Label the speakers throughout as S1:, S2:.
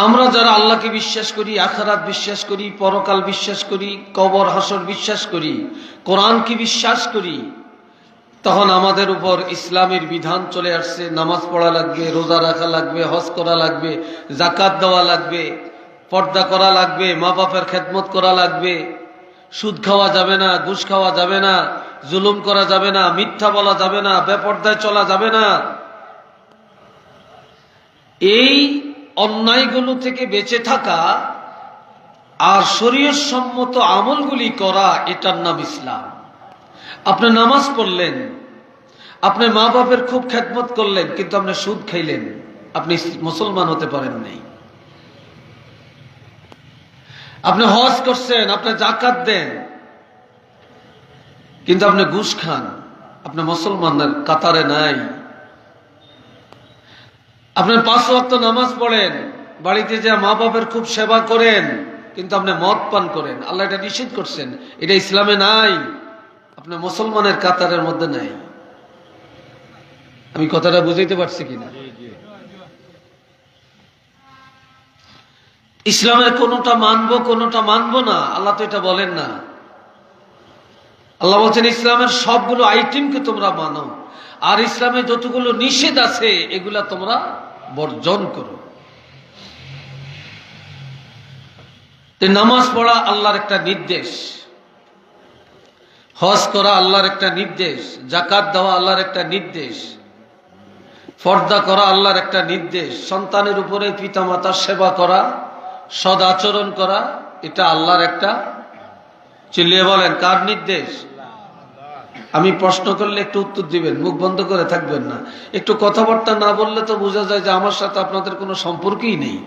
S1: আমরা যারা আল্লাহকে বিশ্বাস করি, আখিরাত বিশ্বাস করি, পরকাল বিশ্বাস করি, কবর হাসর বিশ্বাস করি, কোরআনকে বিশ্বাস করি, তখন আমাদের উপর ইসলামের বিধান চলে আসছে। নামাজ পড়া লাগবে, রোজা রাখা লাগবে, হজ করা লাগবে, যাকাত দেওয়া লাগবে, পর্দা করা লাগবে, মা বাপের খেদমত করা লাগবে, সুদ খাওয়া যাবে না, ঘুষ খাওয়া যাবে না, জুলুম করা যাবে না, মিথ্যা বলা যাবে না, বেপরদায় চলা যাবে না। এই অন্যায়গুলো থেকে বেঁচে থাকা আর শরীয়ত সম্মত আমলগুলি করা, এটার নাম ইসলাম। আপনি নামাজ পড়লেন, আপনি মা বাপের খুব খেদমত করলেন, কিন্তু আপনি সুদ খাইলেন, আপনি মুসলমান হতে পারেন নাই। আপনি হজ করছেন, আপনি যাকাত দেন, কিন্তু আপনি ঘুষ খান, আপনি মুসলমানের কাতারে নাই। আপনি 5 ওয়াক্ত নামাজ পড়েন, বাড়িতে যা মা বাপের খুব সেবা করেন, কিন্তু আপনি মদ পান করেন, আল্লাহ এটা নিষেধ করছেন, এটা ইসলামে নাই, আপনি মুসলমানের কাতারের মধ্যে নাই। আমি কথাটা বুঝাইতে পারছি কিনা? ইসলামের কোনটা মানবো কোনটা মানবো না, আল্লাহ তো এটা বলেন না। আল্লাহ বলছেন ইসলামের সবগুলো আইটেমকে তোমরা মানো, আর ইসলামে যতগুলো নিষেধ আছে এগুলা তোমরা বর্জন করো। নামাজ পড়া আল্লাহর একটা নির্দেশ, হজ করা আল্লাহর একটা নির্দেশ, যাকাত দেওয়া আল্লাহর একটা নির্দেশ, পর্দা করা আল্লাহর একটা নির্দেশ, সন্তানের উপরে পিতামাতার সেবা করা, সদ আচরণ করা, এটা আল্লাহর একটা, চিল্লিয়ে বলেন কার নির্দেশ? আমি প্রশ্ন করলে একটু উত্তর দিবেন, মুখ বন্ধ করে থাকবেন না। একটু কথাবার্তা না বললে তো বোঝা যায় যে আমার সাথে আপনাদের কোনো সম্পর্কই নেই।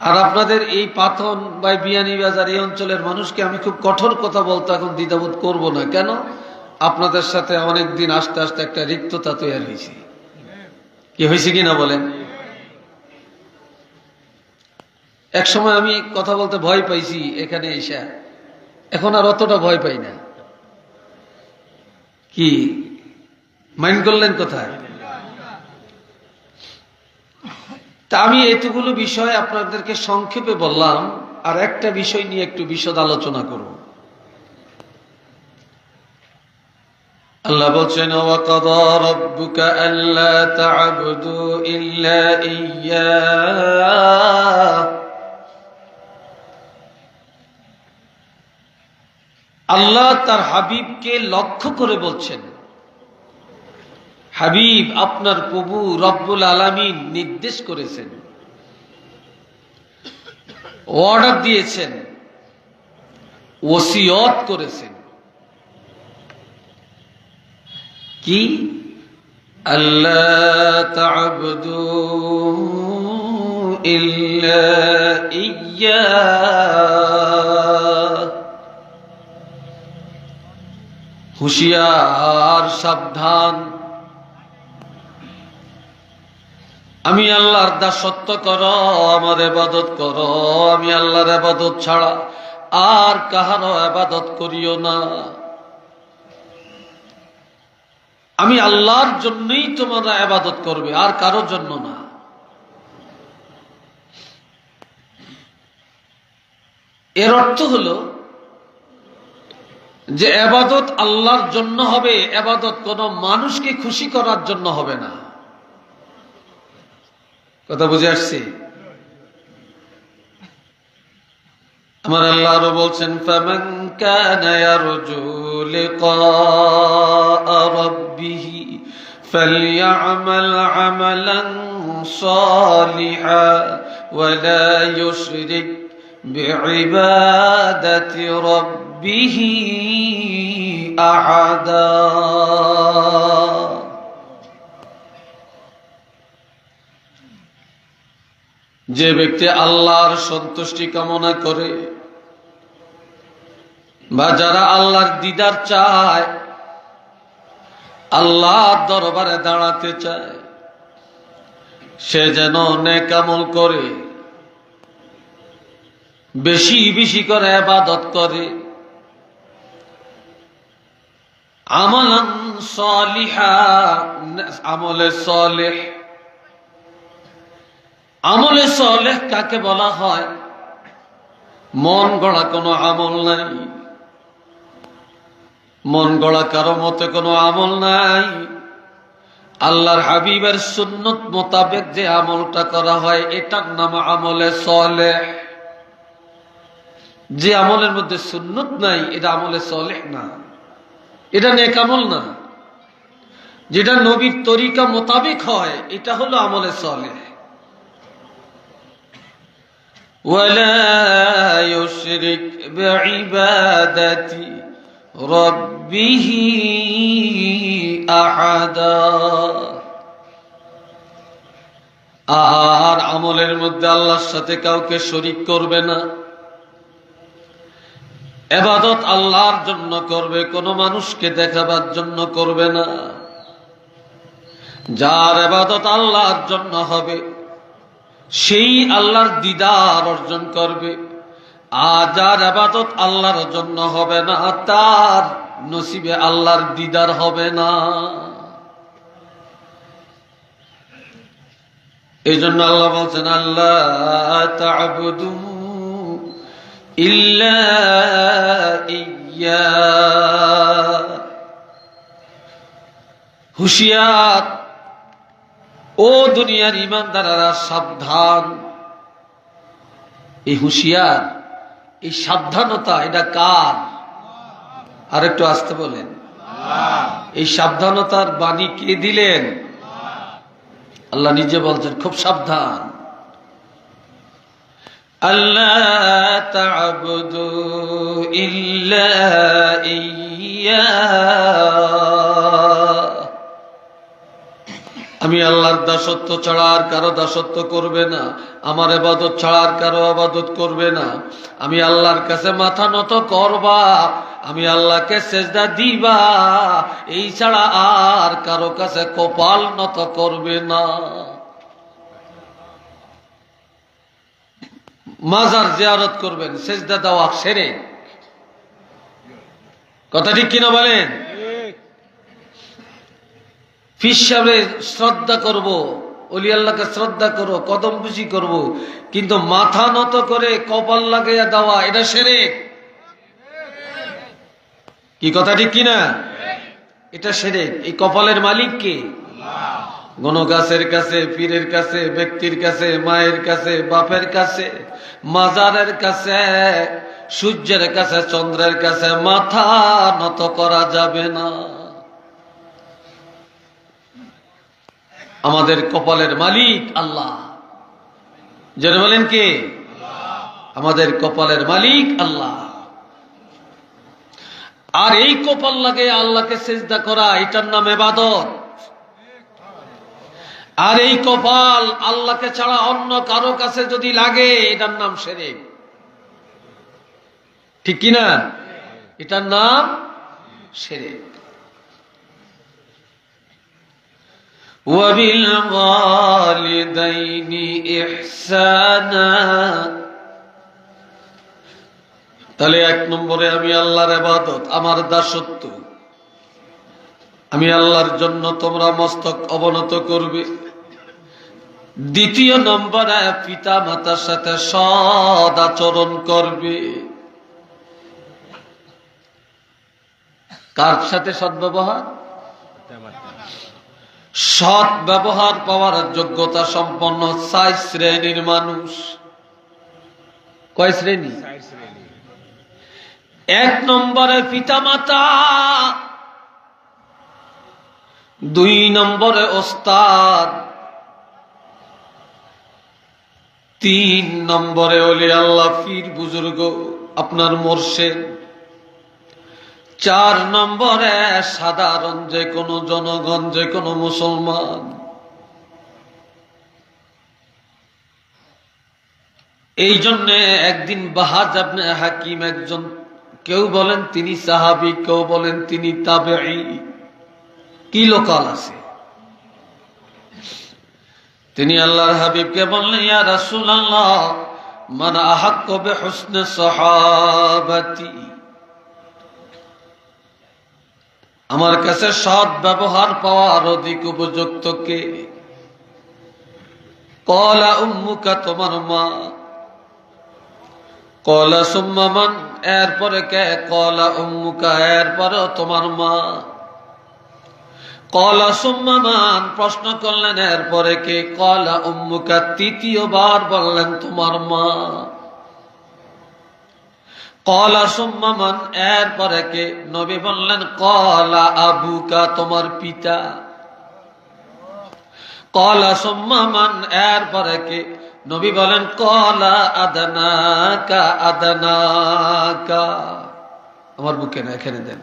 S1: আর আপনাদের এই পাথন বা বিয়ানীবাজার এই অঞ্চলের মানুষকে আমি খুব কঠোর কথা বলতে এখন দ্বিধাবোধ করব না। কেন? আপনাদের সাথে অনেক দিন আস্তে আস্তে একটা রিক্ততা তৈরি হয়েছে। কি হয়েছে কিনা বলেন? এক সময় আমি কথা বলতে ভয় পাইছি এখানে এসে, এখন আর অতটা ভয় পাই না। কি মাইন্ড করলেন কোথায়? তা আমি এতগুলো বিষয় আপনাদেরকে সংক্ষেপে বললাম, আর একটা বিষয় নিয়ে একটু বিশদ আলোচনা করব। আল্লাহ বলছেন ওয়াকাদা রাব্বুকা আল্লা তা'বুদু ইল্লা ইয়্যাহু, আল্লাহ তার হাবিবকে লক্ষ্য করে বলছেন, হাবিব আপনার প্রভু রব্বুল আলামিন নির্দেশ করেছেন, অর্ডার দিয়েছেন, ওসিয়ত করেছেন কি? আল্লাহ তা'বুদু ইল্লা ইয়্যাহু, হুঁশিয়ার সাবধান, আমি আল্লাহর দাসত্ব করো, আমার ইবাদত করো, আমি আল্লাহর ইবাদত ছাড়া আর কাহারও ইবাদত করিও না। আমি আল্লাহর জন্যই তোমরা ইবাদত করবে, আর কারোর জন্য না। এর অর্থ হলো যে ইবাদত আল্লাহর জন্য হবে, ইবাদত কোনো মানুষকে খুশি করার জন্য হবে না। কথা বুঝে আসছে? আমার আল্লাহ আরো বলছেন ফামান কানা ইয়ারজু লিকা রাব্বিহি ফালইআমাল আমালান সালিহা ওয়া লা ইউশরিক বিইবাদাতি রাব্বিহি আহাদা। যে ব্যক্তি আল্লাহর সন্তুষ্টি কামনা করে বা যারা আল্লাহর দিদার চায়, আল্লাহর দরবারে দাঁড়াতে চায়, সে যেন নেক আমল করে, বেশি বেশি করে ইবাদত করে, আমালান সালিহা, আমলে সালেহ, আমলে সালেহ কাকে বলা হয়? মন গড়া কোনো আমল নাই, মন গড়া কারো মতে কোনো আমল নাই। আল্লাহর হাবিবের সুন্নত মোতাবেক যে আমলটা করা হয় এটার নাম আমলে সালেহ। যে আমলের মধ্যে সুন্নত নাই এটা আমলে সালেহ না, এটা নেক আমল না। যেটা নবীর তরিকা মোতাবেক হয় এটা হলো আমলে সালেহ। ওয়ালা ইউশরিক বিইবাদাতি রাব্বিহি আহাদা। আর আমলের মধ্যে আল্লাহর সাথে কাউকে শরীক করবে না। ইবাদত আল্লাহর জন্য করবে, কোনো মানুষকে দেখাবার জন্য করবে না। যার ইবাদত আল্লাহর জন্য হবে সেই আল্লাহর দিদার অর্জন করবে, আর যার ইবাদত আল্লাহর জন্য হবে না তার নসিবে আল্লাহর দিদার হবে না। এই জন্য আল্লাহ বলছেন, আল্লাহ তা'বুদু ইল্লা ইয়্যা। হুঁশিয়ার, ও দুনিয়ার ঈমানদারেরা সাবধান। এই হুঁশিয়ার, এই সাবধানতা এটা কার? আর একটু আসতে বলেন। এই সাবধানতার বাণী কে দিলেন? আল্লাহ নিজে বলছেন খুব সাবধান। আল্লাহ তা'বুদু ইল্লা ইয়্যা। আমি আল্লাহর দাসত্ব ছাড়া আর কারো দাসত্ব করবে না, আমার ইবাদত ছাড়া আর কারো ইবাদত করবে না। আমি আল্লাহর কাছে মাথা নত করবা, আমি আল্লাহকে সেজদা দিবা, এই ছাড়া আর কারো কাছে কপাল নত করবে না। মাজার জিয়ারত করবেন, সেজদা দেওয়া শিরক। কথা ঠিক কিনা বলেন? পীর সাহেবের শ্রদ্ধা করব, ওলি আল্লাহকে শ্রদ্ধা করো, কদম বুঝি করব, কিন্তু মাথা নত করে কপাল লাগাইয়া দেওয়া এটা শিরক। কি কথা ঠিক কিনা? এটা শিরক। এই কপালের মালিক কে? কোনো গাছের কাছে, পীরের কাছে, ব্যক্তির কাছে, মায়ের কাছে, বাপের কাছে, মাজারের কাছে, সূর্যের কাছে, চন্দ্রের কাছে মাথা নত করা যাবে না। আমাদের কপালের মালিক আল্লাহ। যেন বলেন কে? আমাদের কপালের মালিক আল্লাহ। আর এই কপাল লাগে আল্লাহকে সিজদা করা, এটার নাম ইবাদত। আর এই কপাল আল্লাহকে ছাড়া অন্য কারো কাছে যদি লাগে এটার নাম শিরক। ঠিক কিনা? এটার নাম শিরক। وبالوالدين إحسانا। তাহলে এক নম্বরে আমি আল্লাহর ইবাদত, আমার দাসত্ব, আমি আল্লাহর জন্য তোমরা মস্তক অবনত করবে। দ্বিতীয় নম্বরে পিতা মাতার সাথে সৎ আচরণ করবে। কার সাথে সদ্ব্যবহার? সৎ ব্যবহার পাওয়ার যোগ্যতা সম্পন্ন 4 শ্রেণীর মানুষ। কয় শ্রেণী? 1 নম্বরে পিতা মাতা, 2 নম্বরে ওস্তাদ, 3 নম্বরে ওলি আল্লাহ, পীর বুজুর্গ, আপনার মুর্শিদ, 4 নম্বরে সাধারণ যে কোনো জনগণ, যে কোনো মুসলমান। এই জন্যে একদিন বাহাজ ইবনে হাকিম, একজন, কেউ বলেন তিনি সাহাবী, কেউ বলেন তিনি তাবেঈ, কি লোকাল আছে, তিনি আল্লাহর হাবিবকে বললেন, ইয়া রাসূলুল্লাহ, মান আহাক্কু বিহুসনি সাহাবাতি। আমার কাছে সৎ ব্যবহার পাওয়ার অধিক উপযুক্ত কে? ক্বালা উম্মুকা, তোমার মা। ক্বালা সুম্মা মান, এরপরে কে? ক্বালা উম্মুকা, এরপরেও তোমার মা। ক্বালা সুম্মা মান, প্রশ্ন করলেন এরপরে কে? ক্বালা উম্মুকা, তৃতীয়বার বললেন তোমার মা। ক্বালা সুম্মা মান, এরপরে কে? নবী বললেন ক্বালা আবুকা, তোমার পিতা। ক্বালা সুম্মা মান, এরপরে কে? নবী বলেন ক্বালা আদনাকা আদনাকা। আমার বুকে না, এখানে দেন।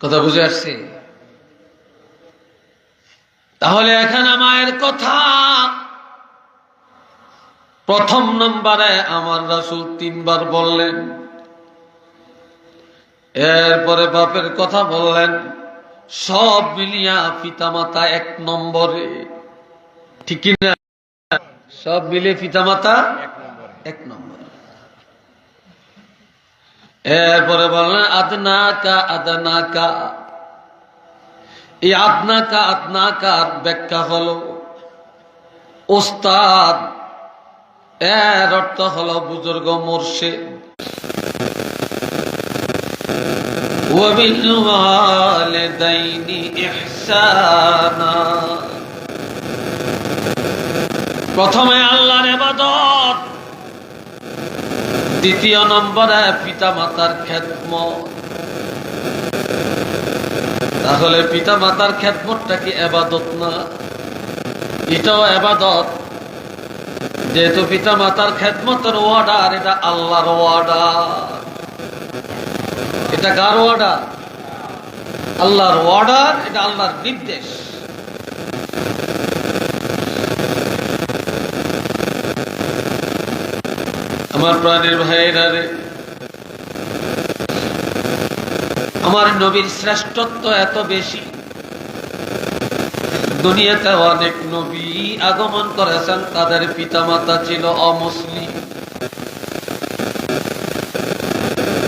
S1: কথা বুঝে আসছে? তাহলে এখানে মায়ের কথা প্রথম নম্বরে আমার রাসূল 3 বার বললেন। এরপরে বাপের কথা বললেন। সব মিলিয়া পিতামাতা 1 নম্বরে, ঠিক না? সব মিলিয়ে পিতামাতা 1 নম্বরে। এরপরে বললেন আদনাকা আদনাকা। এই আদনাকা আদনাকার ব্যাখ্যা হলো ওস্তাদ, এর অর্থ হলো বুজুর্গ মুর্শিদ। وبالوالدين إحسانا, প্রথমে আল্লাহর ইবাদত, দ্বিতীয় নম্বরে পিতা মাতার খেদমত। তাহলে পিতা মাতার খেদমতটা কি ইবাদত না? এটাও ইবাদত। যেহেতু পিতা মাতার খেদমতের অর্ডার, এটা আল্লাহর অর্ডার। এটা কার অর্ডার? আল্লাহর অর্ডার, এটা আল্লাহর নির্দেশ। আমার প্রাণের ভাইয়েরা রে, আমার নবীর শ্রেষ্ঠত্ব এত বেশি। দুনিয়াতে অনেক নবী আগমন করেছেন, তাদের পিতামাতা ছিল অমুসলিম,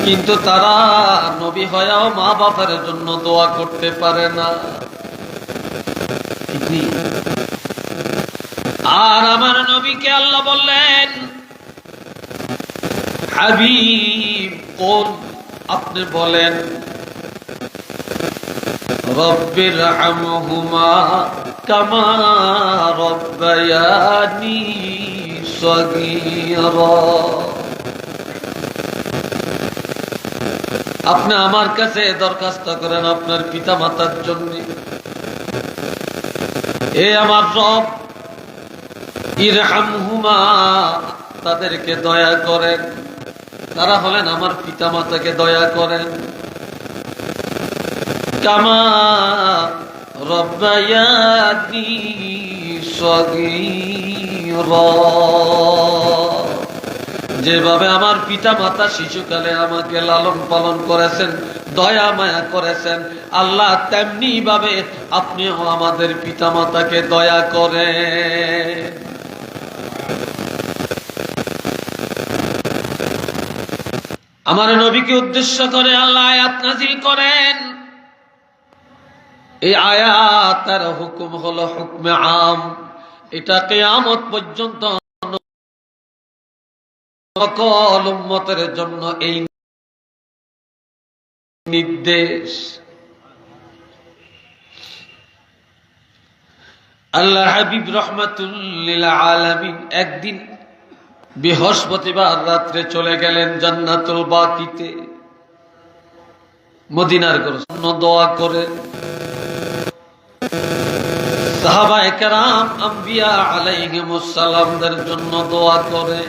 S1: কিন্তু তারা নবী হয়েও মা বাবার জন্য দোয়া করতে পারে না। আর আমার নবীকে আল্লাহ বললেন হাবিব কোন, আপনি বলেন রব্বির হামহুমা কামা রব্বায়ানি সগীরা। আপনি আমার কাছে দরখাস্ত করেন আপনার পিতা মাতার জন্য। এ আমার রব, ইরহামহুমা, তাদেরকে দয়া করেন। তারা হলেন আমার পিতা মাতাকে দয়া করেন। কামা রব্বায়ানি সগীরা, যেভাবে আমার পিতা মাতা শিশুকালে আমাকে লালন পালন করেছেন, দয়া মায়া করেছেন, আল্লাহ তেমনি ভাবে আপনিও আমাদের পিতা মাতাকে দয়া করেন। আমার নবীকে উদ্দেশ্য করে আল্লাহ আয়াত নাযিল করেন। এই আয়াতের হুকুম হলো হুকমে আম। এটা কিয়ামত পর্যন্ত সকল উম্মতের জন্য এই নির্দেশ। আল্লাহ হাবিব রাহমাতুল লিল আলামিন একদিন বৃহস্পতিবার রাত্রে চলে গেলেন জান্নাতুল বাকিতে, মদিনার জন্য দোয়া করে। সাহাবায়ে কেরাম আম্বিয়া আলাইহিমুস সালামদের জন্য দোয়া করে।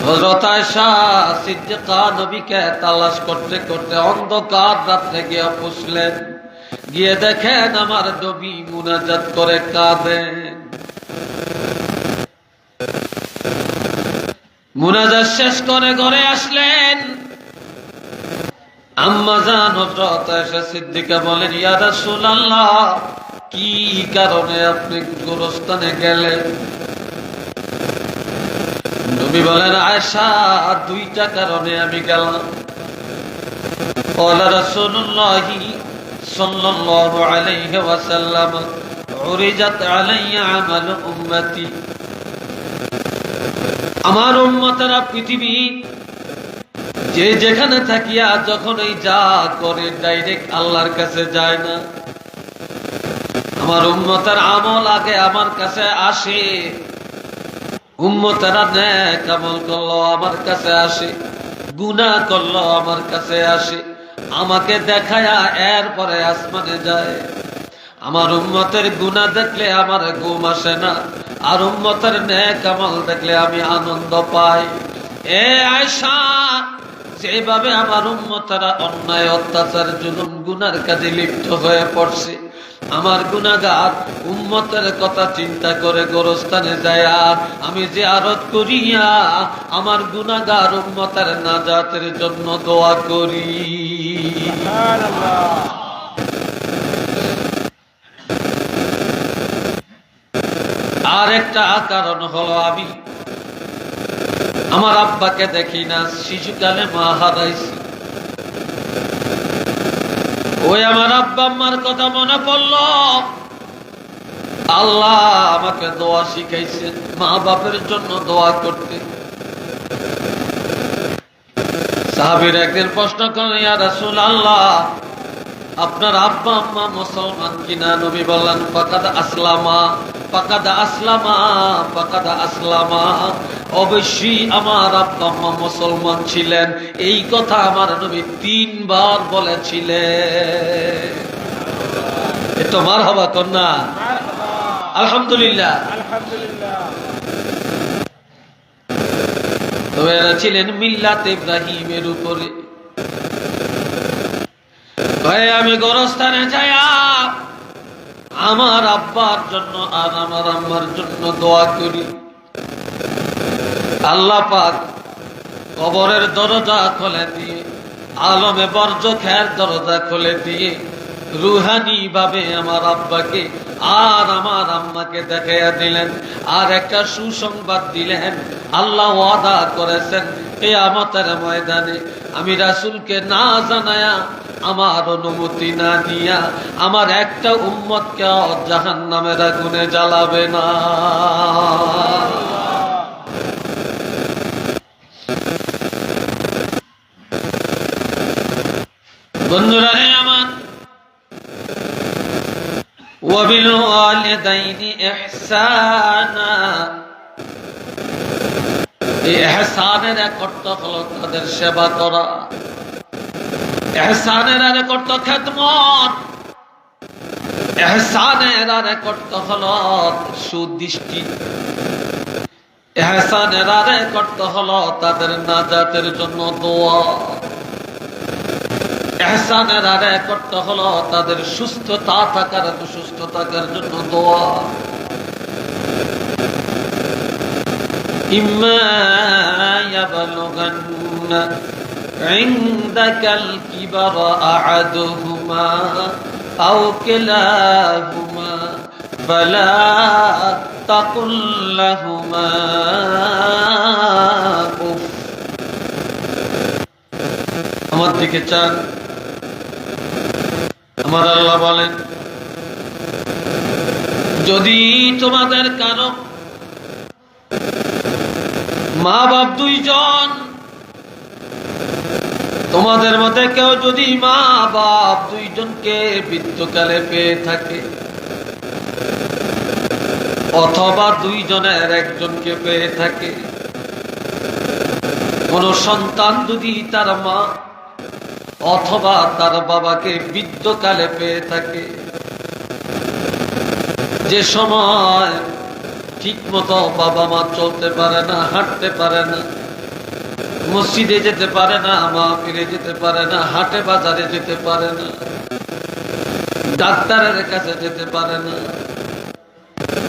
S1: হযরত আয়েশা সিদ্দিকা নবীকে তালাশ করতে করতে অন্ধকার রাত্রে গিয়ে পৌঁছলেন। গিয়ে দেখেন আমার নবী মুনাজাত করে কাঁদেন। মুনাজাত শেষ করে ঘরে আসলেন। আম্মা জান হযরত আয়েশা সিদ্দিকা বলেন, ইয়া রাসূলুল্লাহ, কি কারণে আপনি গোরস্থানে গেলেন? নবী বলেন, আয়েশা, দুইটা কারণে আমি গেলাম। قال رسول الله صلى الله عليه وسلم عرجت علي عمل امتي। আমার উম্মতেরা পৃথিবী যে যেখানে থাকিয়া যখনই যা করে ডাইরেক্ট আল্লাহর কাছে যায় না। আমার উম্মতের আমল আগে আমার কাছে আসে। উম্মতেরা নেক আমল করলো আমার কাছে আসে, গুনাহ করলো আমার কাছে আসে, আমাকে দেখায়া এরপরে আসমানে যায়। আমার উম্মতের গুনাহ দেখলে আমার ঘুম আসে না, আর উম্মতের নেক আমল দেখলে আমি আনন্দ পাই। এ আয়েশা, যেভাবে আমার উম্মতেরা অন্যায় অত্যাচার জুলুম গুনার কাজে লিপ্ত হয়ে পড়ছে, আমার গুনাহগার উম্মতের কথা চিন্তা করে গোরস্থানে যায় আর আমি জিয়ারত করিয়া আমার গুনাহগার উম্মতের নাজাতের জন্য দোয়া করি। আর একটা কারণ হলো, আমি আমার আব্বাকে দেখি না, শিশুকালে মা হারাইছি। ওই আমার আব্বা আম্মার কথা মনে পড়লো। আল্লাহ আমাকে দোয়া শিখাইছেন, মা বাপের জন্য দোয়া করতে। সাহাবীরা একদিন প্রশ্ন করেন, ইয়া রাসূলুল্লাহ, আপনার আব্বা আম্মা মুসলমান কিনা? নবী বললেন, ফাকাদ আসলামা, ফাকাদ আসলামা, ফাকাদ আসলামা। অবশ্যই আমার আব্বা আম্মা মুসলমান ছিলেন। এই কথা আমার নবী 3 বার বলেছিলেন। এটা মারহাবা কন্যা, আলহামদুলিল্লাহ। তবে এরা ছিলেন মিল্লাত ইব্রাহিমের উপরে। আমি গোরস্থানে যাই আমার আব্বার জন্য আর আমার আম্মার জন্য দোয়া করি। আল্লাহ পাক কবরের দরজা খুলে দিয়ে, আলমে বরজখের দরজা খুলে দিয়ে রুহানি ভাবে আমার আব্বাকে আর আমার আম্মাকে দেখাইয়া দিলেন। আর একটা সুসংবাদ দিলেন, আল্লাহ ওয়াদা করেছেন কিয়ামতের ময়দানে আমি রাসূলকে না জানায়া, আমার অনুমতি না দিয়া আমার একটা উম্মতকে জাহান্নামের আগুনে জ্বালাবে না। বন্ধুরা হে আমার, ওয়াবিল ওয়ালিদাইনি ইহসানা, এই ইহসানের এক অর্থ হলো তাদের সেবা করা, ইহসানের আরেক অর্থ খেদমত, ইহসানের আরেক অর্থ হলো সুদৃষ্টি, ইহসানের আরেক অর্থ হলো তাদের নাজাতের জন্য দোয়া, ইহসানের আরেক অর্থ হলো তাদের সুস্থ থাকার জন্য দোয়া। ইম্মা ইয়াবলুগান্না ইনদাকাল কিবারা আহাদুহুমা আও কিলাহুমা ফালা তাকুল লাহুমা উফ। আমার দিকে চান, আমার আল্লাহ বলেন, যদি তোমাদের কারো মা বাপ 2 জন, তোমাদের মধ্যে কেউ যদি মা বাপ 2 জনকে বৃদ্ধকালে পেয়ে থাকে, অথবা 2 জনের একজনকে পেয়ে থাকে, কোন সন্তান যদি তার মা অথবা তার বাবাকে বৃদ্ধকালে পেয়ে থাকে, যে সময় ঠিক মতো বাবা মা চলতে পারে না, হাঁটতে পারে না, মসজিদে যেতে পারে না, মাহফিলে যেতে পারে না, হাটে বাজারে যেতে পারে না, ডাক্তারের কাছে যেতে পারে না,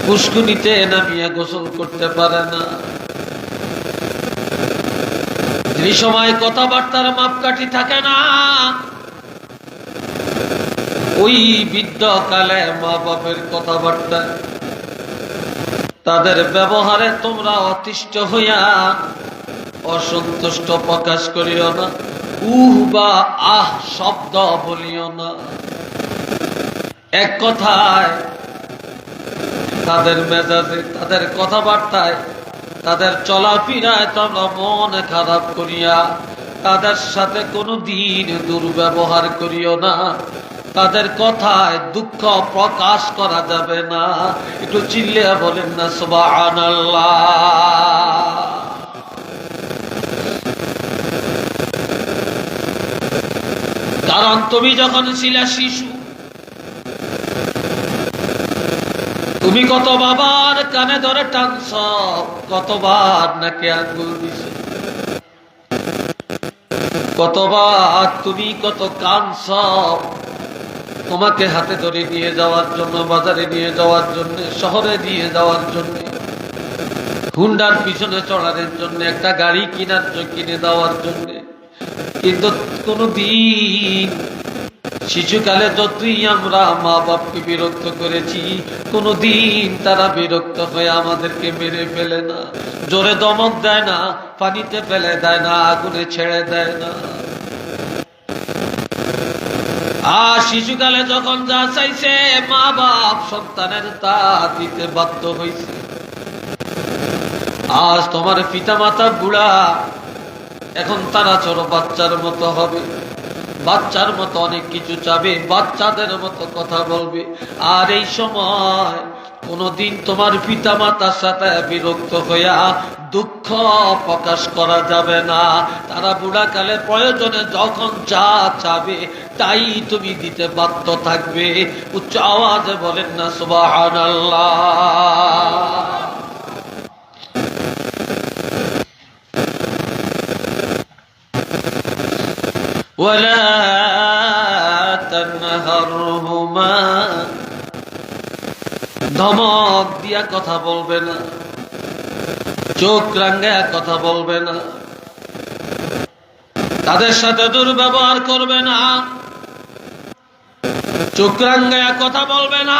S1: পুষ্কুনিতে নামিয়ে গোসল করতে পারে না, যে সময় কথাবার্তার মাপকাঠি থাকে না, ওই বৃদ্ধকালে মা বাপের কথাবার্তা তাদের ব্যবহারে তোমরা অতিষ্ঠ হইয়া অসন্তুষ্ট প্রকাশ করিও না, বা আহ শব্দ বলিও না। এক কথায় তাদের মেজাজে, তাদের কথাবার্তায়, তাদের চলাফেরায় তোমরা মন খারাপ করিয়া তাদের সাথে কোনো দিন দুর্ব্যবহার করিও না। তাদের কথায় দুঃখ প্রকাশ করা যাবে না। একটু চিল্লিয়া বলেন না সুবহানাল্লাহ। কারণ তুমি যখন ছিলা শিশু, তুমি কত বাবার কানে ধরে টানছ, কতবার নাকি আঙ্গুল দিছ, কতবার তুমি কত কাঁদছ তোমাকে হাতে ধরে নিয়ে যাওয়ার জন্য, বাজারে নিয়ে যাওয়ার জন্য, শহরে নিয়ে যাওয়ার জন্য, হুন্ডার পিছনে চড়ানোর জন্য, একটা গাড়ি কিনে দেওয়ার জন্য। কিন্তু কোনদিন শিশুকালে যতই আমরা মা বাপকে বিরক্ত করেছি, কোনদিন তারা বিরক্ত হয়ে আমাদেরকে মেরে ফেলে না, জোরে দমক দেয় না, পানিতে ফেলে দেয় না, আগুনে ছেড়ে দেয় না। আর শিশুকালে যখন যা চাইছে মা বাপ সন্তানের তা দিতে বাধ্য হয়েছে। আজ তোমার পিতা মাতা বুড়া, এখন তারা ছোট বাচ্চার মতো হবে, বাচ্চার মতো অনেক কিছু চাবে, বাচ্চাদের মতো কথা বলবে। আর এই সময় কোনদিন তোমার পিতা মাতার সাথে বিরক্ত হইয়া দুঃখ প্রকাশ করা যাবে না। তারা বুড়াকালে প্রয়োজনে যখন যা চাবে তাই তুমি দিতে বাধ্য থাকবে। উচ্চ আওয়াজে বলেন না সুবহানাল্লাহ। ولا تنهرهما, ধমক দিয়া কথা বলবে না, চোখ রাঙ্গায়া কথা বলবে না, তাদের সাথে দুর্ব্যবহার করবে না, চোখ রাঙ্গায়া কথা বলবে না,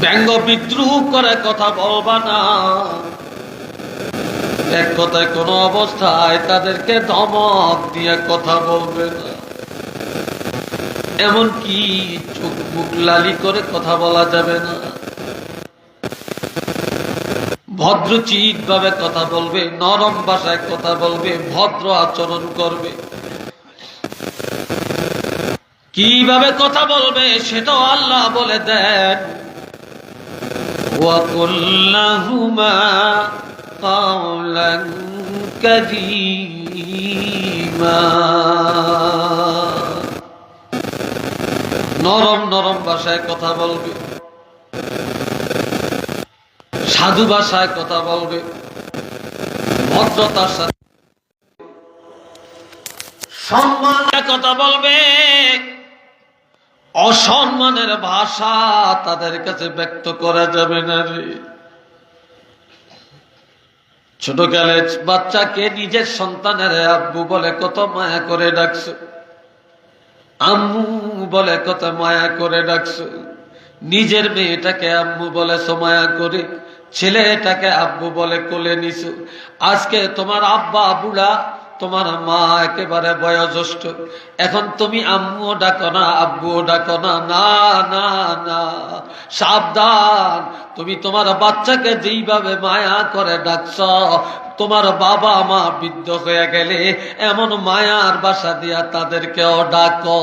S1: ব্যঙ্গ বিদ্রুপ করে কথা বলবা না। এক কথায় কোন অবস্থায় তাদেরকে ধমক দিয়ে কথা বলবে না। এমনকি চোখ মুখ লালি করে কথা বলা যাবে না। ভদ্রচিত ভাবে কথা বলবে, নরম ভাষায় কথা বলবে, ভদ্র আচরণ করবে। কিভাবে কথা বলবে সেটাও আল্লাহ বলে দেন, وَقُلْ لَهُمَا قَوْلًا كَرِيمًا, নরম নরম ভাষায় কথা বলবে, সাধু ভাষায় কথা বলবে, ভদ্রতার সাথে সম্মানের কথা বলবে। অসম্মানের ভাষা তাদের কাছে ব্যক্ত করা যাবে না রে। ছোটকালে বাচ্চাকে নিজের সন্তানের আব্বু বলে কত মায়া করে ডাকছো, আম্মু বলে কত মায়া করে ডাকছো। নিজের মেয়েটাকে আম্মু বলেছো মায়া করে, ছেলেটাকে আব্বু বলে কোলে নিছো। আজকে তোমার আব্বা বুড়া, তোমার মা একেবারে বয়োজ্যেষ্ঠ, এখন তুমি আম্মুও ডাকো না, আব্বুও ডাকো না। না না না, সাবধান। তুমি তোমার বাচ্চাকে যেইভাবে মায়া করে ডাকছ, তোমার বাবা মা বৃদ্ধ হয়ে গেলে এমন মায়ার ভাষা দিয়া তাদেরকেও ডাকো।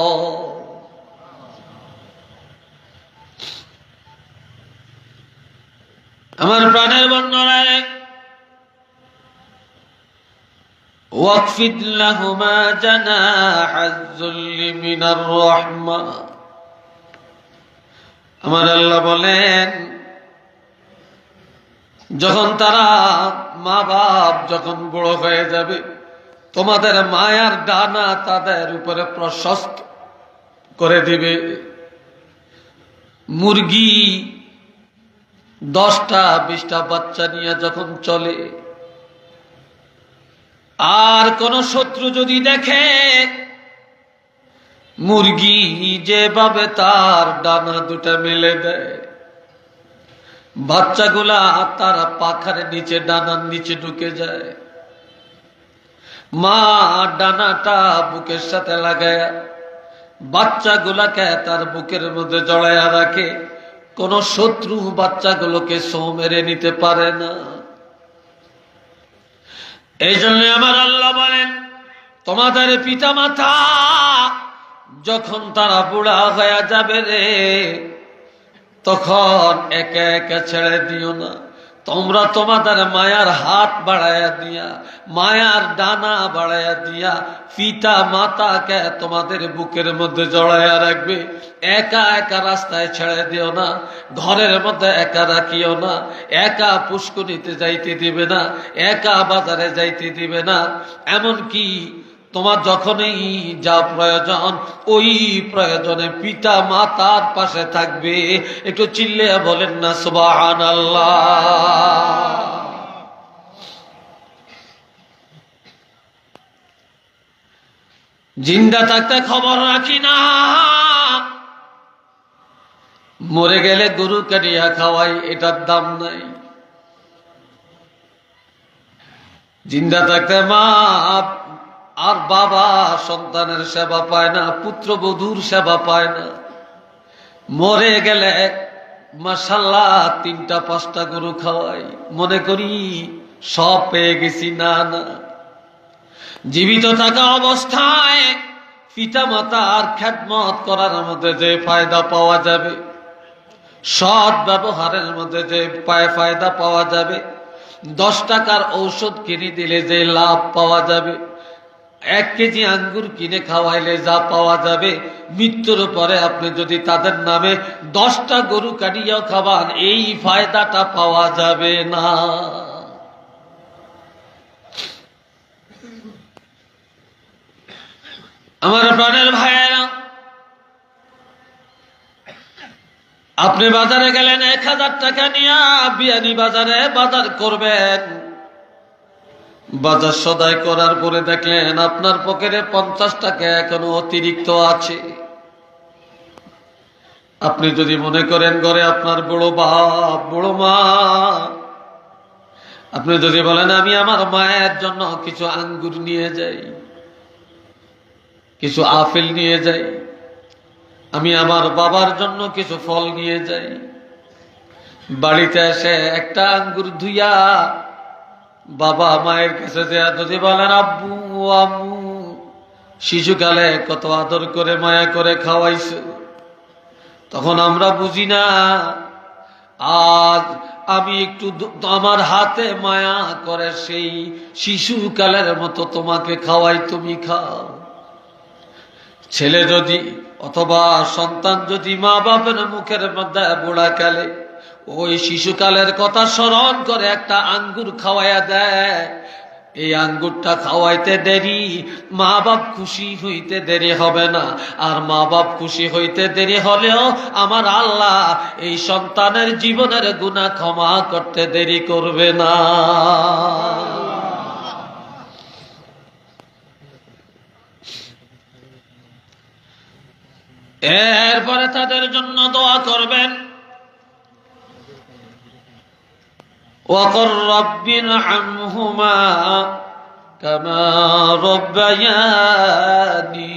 S1: আমার প্রাণের বন্ধুরা, ওয়াকফিদ লাহুমা জানাহাজ যুল্লি মিনার রাহমা, আমার আল্লাহ বলেন যখন তারা মা বাপ যখন বড় হয়ে যাবে, তোমাদের মায়ার ডানা তাদের উপরে প্রশস্ত করে দিবে। মুরগি 10টা 20টা বাচ্চা নিয়ে যখন চলে, আর কোন শত্রু যদি দেখে মুরগি যেভাবে তার ডানা দুটা মেলে দেয়, বাচ্চাগুলা তারা পাখার নিচে ডানার নিচে ঢুকে যায়। মা ডানাটা বুকের সাথে লাগায় বাচ্চাগুলাকে তার বুকের মধ্যে জড়াইয়া রাখে। কোন শত্রু বাচ্চাগুলোকে ছো মেরে নিতে পারে না। এই জন্য আমার আল্লাহ বলেন, তোমাদের পিতা মাতা যখন তারা বুড়া হয়ে যাবে রে, তখন একে একে ছেড়ে দিও না। তোমরা তোমাদের মায়ার হাত বাড়াইয়া দিয়া, মায়ার ডানা বাড়াইয়া দিয়া পিতা মাতাকে তোমাদের বুকের মধ্যে জড়াইয়া রাখবে। একা একা রাস্তায় ছেড়ে দিও না, ঘরের মধ্যে একা রাখিও না, একা পুষ্করিতে যাইতে দিবে না, একা বাজারে যাইতে দিবে না। এমনকি তোমার যখনই যা প্রয়োজন ওই প্রয়োজনে পিতা মাতার পাশে থাকবে। একটু চিল্লে বলেন না সুবহানাল্লাহ। জিন্দা থাকতে খবর রাখি না, মরে গেলে গরু কাটিয়া খাওয়াই, এটার দাম নাই। জিন্দা থাকতে মা আর বাবা সন্তানের সেবা পায় না, পুত্রবধূর সেবা পায় না। মরে গেলে মাশাআল্লাহ 3টা 5টা গরু খাওয়াই, মনে করি সব পেয়ে গেছি। না না, জীবিত থাকা অবস্থায় পিতা মাতার খেদমত করার মধ্যে যে ফায়দা পাওয়া যাবে, সৎ ব্যবহারের মধ্যে যে ফায়দা পাওয়া যাবে, 10 টাকার ঔষধ কিনে দিলে যে লাভ পাওয়া যাবে, 1 কেজি আঙ্গুর কিনে খাওয়াইলে যা পাওয়া যাবে, মৃত্যুর পরে আপনি যদি তাদের নামে 10টা গরু কাটিয়াও খাওয়ান, এই ফায়দাটা পাওয়া যাবে না। আমার প্রাণের ভাইয়েরা, আপনি বাজারে গেলেন 1000 টাকা নিয়ে, বিয়ানি বাজারে বাজার করবেন। বাজার সদাই করার পরে দেখলেন আপনার পকেটে 50 টাকা এখনো অতিরিক্ত আছে। আপনি যদি মনে করেন ঘরে আপনার বড় বাপ বড় মা, আপনি যদি বলেন আমি আমার মায়ের জন্য কিছু আঙ্গুর নিয়ে যাই, কিছু আপেল নিয়ে যাই, আমি আমার বাবার জন্য কিছু ফল নিয়ে যাই, বাড়িতে এসে একটা আঙ্গুর ধুইয়া বাবা মায়ের কাছে যদি বলেন আব্বু আম্মু শিশুকালে কত আদর করে মায়া করে খাওয়াইছে, তখন আমরা বুঝি না আজ আমি একটু আমার হাতে মায়া করে সেই শিশুকালের মতো তোমাকে খাওয়াই, তুমি খাও। ছেলে যদি অথবা সন্তান যদি মা বাপের মুখের মধ্যে বুড়াকালে ওই শিশুকালের কথা স্মরণ করে একটা আঙ্গুর খাওয়াইয়া দেয়, এই আঙ্গুরটা খাওয়াইতে দেরি, মা বাপ খুশি হইতে দেরি হবে না। আর মা বাপ খুশি হইতে দেরি হলেও আমার আল্লাহ এই সন্তানের জীবনের গুনাহ ক্ষমা করতে দেরি করবে না। এরপরে তাদের জন্য দোয়া করবেন, وقل رب ارحمهما كما ربياني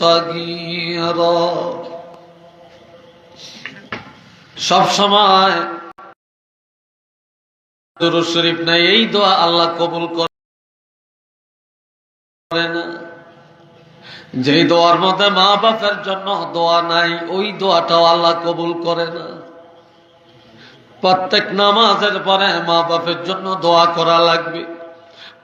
S1: صغيرا। সব সময় দুরূদ শরীফ নাই, এই দোয়া আল্লাহ কবুল করে না। যেই দোয়ার মধ্যে মা বাপের জন্য দোয়া নাই, ওই দোয়াটাও আল্লাহ কবুল করে না। প্রত্যেক নামাজের পরে মা বাপের জন্য দোয়া করা লাগবে,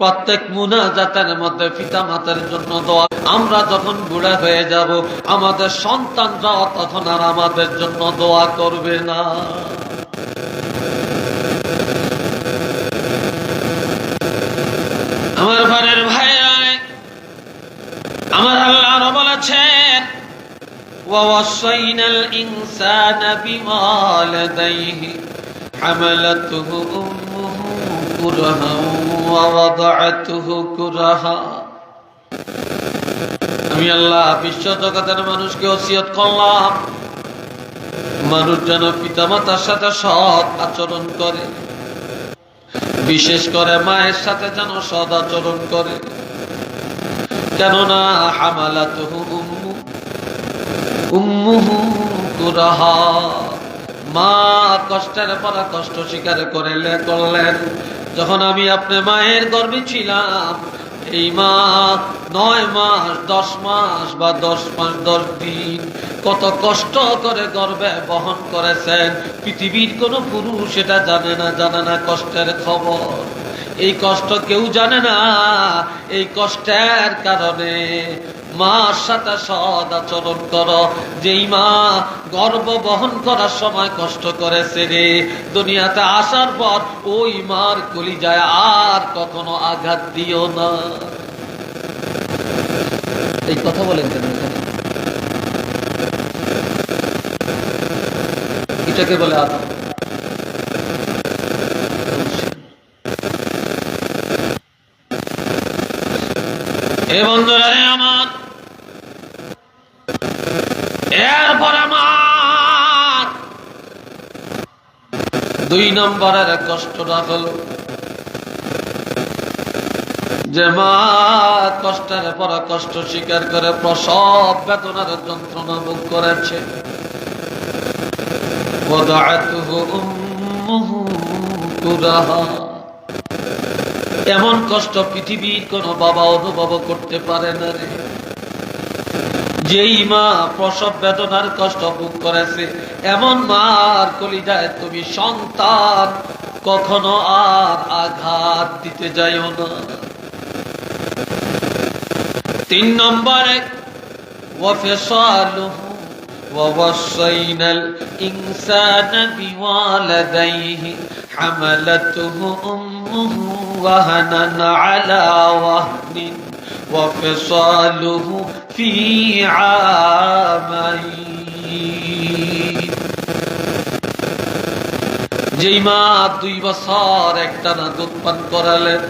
S1: প্রত্যেক মুনাজাতের মধ্যে পিতা মাতার জন্য দোয়া। আমরা যখন বুড়া হয়ে যাব আমাদের সন্তানরাও তখন আর আমাদের জন্য দোয়া করবে না। আমার ঘরের ভাইরা, আমার আল্লাহ বলেছেন ووصينا الإنسان بوالديه حملته أمه كرها ووضعته كرها। আমি আল্লাহ বিশ্ব জগতের মানুষকে ওসিয়ত করলাম, মানুষ যেন পিতামাতার সাথে সৎ আচরণ করে, বিশেষ করে মায়ের সাথে যেন সৎ আচরণ করে। কেননা হামালাতুহু উম্মুহু কুরাহা, মা কষ্টের পর কষ্ট স্বীকার করলেন। যখন আমি আপনার মায়ের গর্ভে ছিলাম, এই মা 9 মাস 10 মাস বা 10 মাস 10 দিন কত কষ্ট করে গর্ভে বহন করেছেন। পৃথিবীর কোন পুরুষ এটা জানে না কষ্টের খবর। এই কষ্ট কেউ জানে না। এই কষ্টের কারণে মার সাথে সৎ আচরণ করো। যেই মা গর্ভ বহন করার সময় কষ্ট করেছে রে, দুনিয়াতে আসার পর ওই মার কলিজায় আর কখনো আঘাত দিও না। এই কথা বলেন কেন? এটাকে বলে আদব। এ বন্ধুরা রে আমার, এরপর আমার 2 নম্বরের কষ্টটা হলো যে মা কষ্টের পর কষ্ট স্বীকার করে প্রসব বেদনার যন্ত্রণা ভোগ করেছে। ওয়াদাআতুহু উম্মুহু কুরাহা, এমন কষ্ট পৃথিবীর কোন বাবা অনুভব করতে পারে না রে। যেই মা প্রসব বেদনার কষ্ট ভোগ করেছে, এমন মার কলিজায় তুমি সন্তান কখনো আর আঘাত দিতে যাইও না। 3 নম্বরে ওয়াফিসালুহু ووصينا الإنسان بوالديه حملته أمه وهنا على وهن وفصاله في عامين। যেই মা 2 বছর একটানা দুধ পান করালেন,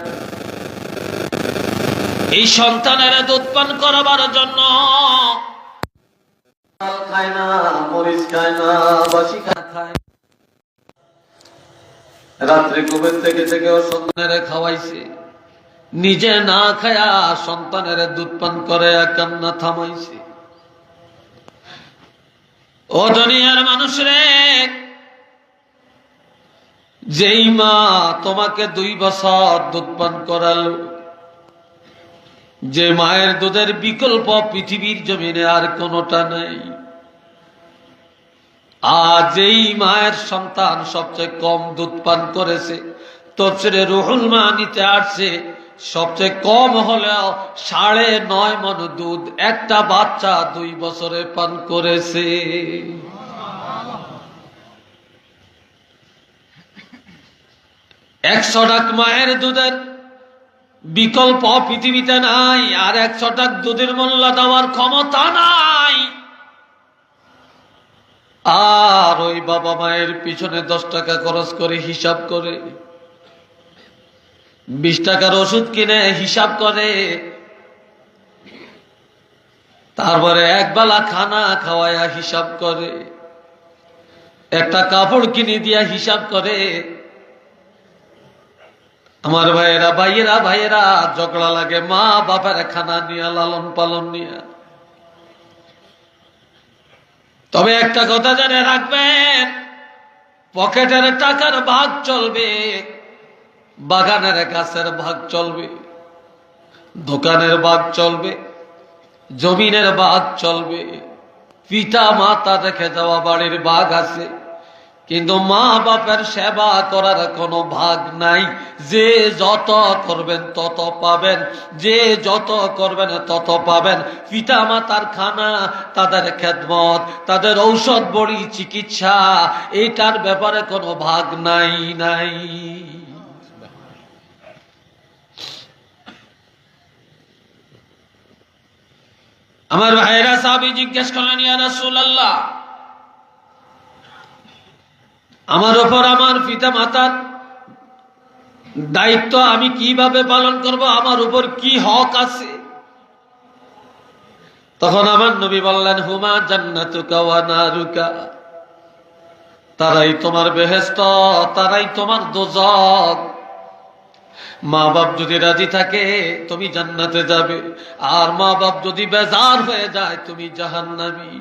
S1: এই সন্তানের দুধ পান করাবার জন্য খায় না, মরিচ খায় না, বাসি খায়। রাত্রে ঘুমের থেকে সন্তানের খাওয়াইছে, নিজে না খায়া সন্তানের দুধ পান করে কান্না থামাইছে। ও দুনিয়ার মানুষ রে, যেই মা তোমাকে 2 বছর দুধ পান করালো, যে মায়ের দুধের বিকল্প পৃথিবীর জমিনে আর কোনটা নেই। আর যেই মায়ের সন্তান সবচেয়ে কম দুধ পান করেছে, তাফসীরে রুহুল মানিতে আসছে সবচেয়ে কম হলেও 9.5 মণ দুধ একটা বাচ্চা 2 বছরে পান করেছে। একশো টাক মায়ের দুধের বিকল্প পৃথিবীতে নাই, আর 100 টাক দুধের মূল্য দেওয়ার ক্ষমতা নাই। আর ওই বাবা মায়ের পিছনে 10 টাকা খরচ করে হিসাব করে, 20 টাকার ওষুধ কিনে হিসাব করে, তারপরে একবেলা খানা খাওয়ায়া হিসাব করে, একটা কাপড় কিনে দিয়া হিসাব করে। আমার ভাইয়েরা ঝগড়া লাগে মা বাপের খানা নিয়ে, লালন পালন নিয়ে। তবে একটা কথা জেনে রাখবেন, পকেটের টাকার ভাগ চলবে, বাগানের গাছের ভাগ চলবে, দোকানের ভাগ চলবে, জমিনের ভাগ চলবে, পিতা মাতা রেখে যাওয়া বাড়ির ভাগ আছে, কিন্তু মা বাপের সেবা করার কোনো ভাগ নাই। যে যত করবেন তত পাবেন, যে যত করবেন তত পাবেন। পিতা মাতার খানা, তাদের খেদমত, তাদের ঔষধ বড়ি, চিকিৎসা, এইটার ব্যাপারে কোনো ভাগ নাই। আমার ভাইরা সাহাবী জিজ্ঞেস করলেন, ইয়া রাসূলুল্লাহ, আমার উপর আমার পিতা মাতার দায়িত্ব আমি কিভাবে পালন করব, আমার উপর কি হক আছে? তখন আমার নবী বললেন, হুমা জান্নাতুকা ওয়া নারুকা, তারাই তোমার বেহেশত, তারাই তোমার দোজখ। মা বাপ যদি রাজি থাকে তুমি জান্নাতে যাবে, আর মা বাপ যদি বেজার হয়ে যায় তুমি জাহান্নামী।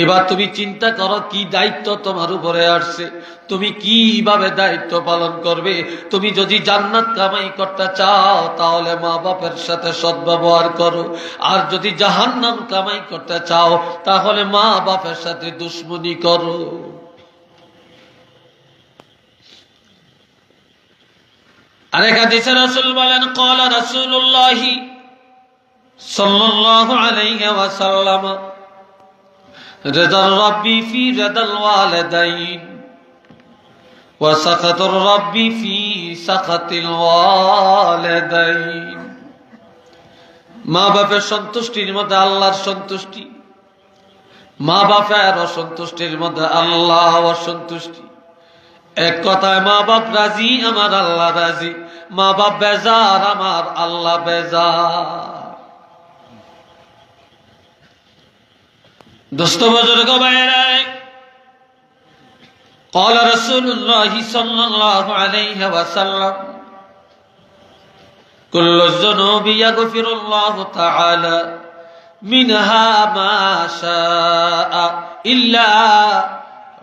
S1: এবার তুমি চিন্তা করো কি দায়িত্ব তোমার উপরে আসছে, তুমি কিভাবে দায়িত্ব পালন করবে। তুমি যদি জান্নাত কামাই করতে চাও তাহলে মা বাপের সাথে সদ্ব্যবহার করো, আর যদি জাহান্নাম কামাই করতে চাও তাহলে মা বাপের সাথে দুশ্মনী করো। আরেক হাদিসে রাসূল বলেন, ক্বালা রাসূলুল্লাহ সাল্লাল্লাহু আলাইহি ওয়াসাল্লাম, রিদার রাব্বি ফি রিদাল ওয়ালিদাইন ওয়া সাখাতুর রাব্বি ফি সাখাতিল ওয়ালিদাইন। মা বাপের সন্তুষ্টির মধ্যে আল্লাহর সন্তুষ্টি, মা বাপের অসন্তুষ্টির মধ্যে আল্লাহ অসন্তুষ্টি। এক কথায় মা বাপ রাজি, আমার আল্লাহ রাজি। মা বাপ বেজার, আমার আল্লাহ বেজার। দোস্ত বুজুর্গ ভাইরা, قال رسول الله صلى الله عليه وسلم كل الذنوب يغفر الله تعالى منها ما شاء إلا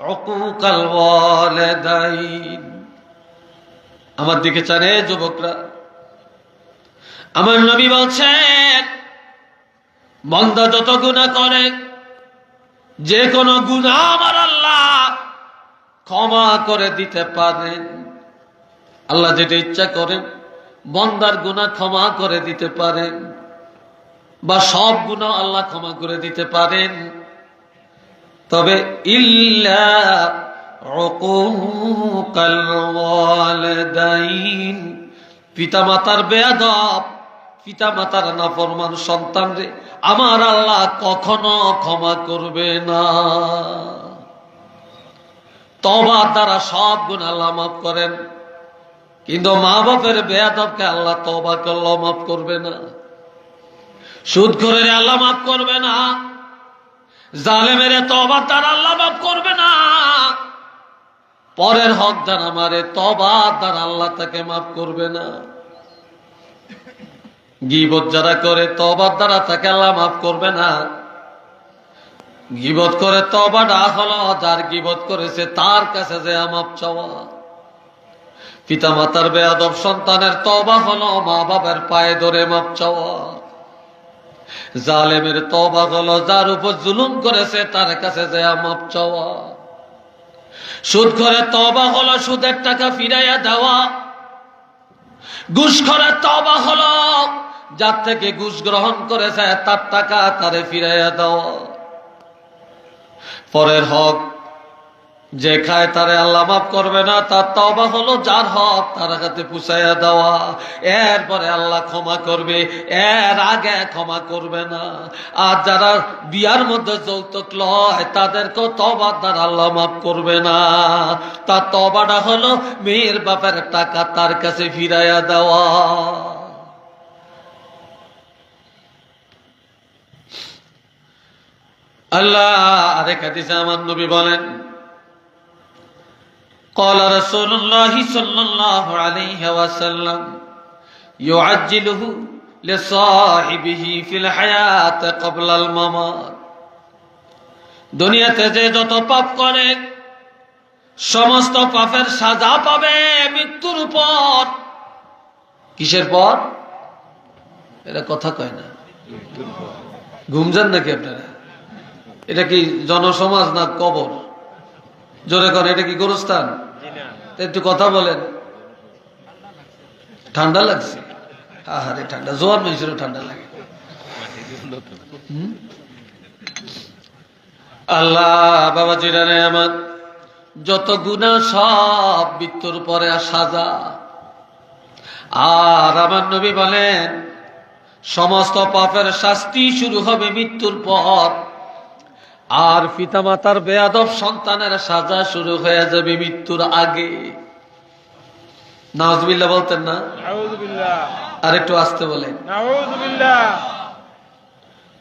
S1: عقوق الوالدين। আমার দিকে চানে যুবকরা, আমার নবী বলছেন বান্দা যত গুনাহ করে, যে কোনো গুনাহ আমার আল্লাহ ক্ষমা করে দিতে পারেন। আল্লাহ যেটা ইচ্ছা করেন বান্দার গুনাহ ক্ষমা করে দিতে পারেন, বা সব গুনাহ আল্লাহ ক্ষমা করে দিতে পারেন। তবে ইল্লা উকুকাল ওয়ালিদাইন, পিতামাতার বেয়াদব, পিতামাতার নাফরমান সন্তানরে আমার আল্লাহ কখনো ক্ষমা করবে না। তওবার দ্বারা সব গুনাহ আল্লাহ মাফ করেন, কিন্তু মা বাপের বেয়াদবকে আল্লাহ তওবা করলেও মাফ করবে না, সুদখোরের আল্লাহ মাফ করবে না, জালেমের তওবার দ্বারা আল্লাহ মাফ করবে না, পরের হক দ্বারা মারে তওবার দ্বারা আল্লাহ তাকে মাফ করবে না। গীবত যারা করে তওবার দ্বারা তাকে আল্লাহ মাফ করবে না। গীবত করে তওবাটা হলো যার গীবত করেছে তার কাছে যে মাফ চাওয়া। পিতা মাতার বেয়াদব সন্তানের তওবা হলো মা বাবার পায়ে ধরে মাফ চাওয়া। জালেমের তওবা হলো যার উপর জুলুম করেছে তার কাছে যে মাফ চাওয়া। সুদখোরের তওবা হলো সুদের টাকা ফিরাইয়া দেওয়া। ঘুষখোরের তওবা হলো যার থেকে ঘুষ গ্রহণ করেছে তার টাকা তারে ফিরাইয়া দেওয়া। পরের হক যে খায় তারে আল্লাহ মাফ করবে না, তার তওবা হলো যার হক তার কাছে পুষাইয়া দেওয়া। এরপরে আল্লাহ ক্ষমা করবে, এর আগে ক্ষমা করবে না। আর যারা বিয়ার মধ্যে যৌতুক লয় তাদেরকেও তওবার দ্বারা আল্লাহ মাফ করবে না। তার তওবাটা হলো মেয়ের বাপের টাকা তার কাছে ফিরাইয়া দেওয়া। আল্লাহ আরেক হাদিসে আমার নবী বলেন, قال رسول الله صلى الله عليه وسلم يعجله لصاحبه في الحياة قبل الممات। দুনিয়াতে যে যত পাপ করে সমস্ত পাপের সাজা পাবে মৃত্যুর পর। কিসের পর? এটা কথা কয় না, ঘুমজান নাকি আপনারা? এটা কি জনসমাজ না কবর? জোরে করে, এটা কি গোরস্থান? একটু কথা বলেন। ঠান্ডা লাগছে? আহারে ঠান্ডা, জোয়ার মানুষেরও ঠান্ডা লাগে। আল্লাহ বাবা জিরানে আমার যত গুনাহ সব মৃত্যুর পরে সাজা। আর আমার নবী বলেন সমস্ত পাপের শাস্তি শুরু হবে মৃত্যুর পর। আর পিতামাতার বেয়াদব সন্তানের সাজা শুরু হয়ে যাবে মৃত্যুর আগে। নাউজুবিল্লাহ বলতেন না? নাউজুবিল্লাহ। আর একটু আস্তে বলেন। নাউজুবিল্লাহ।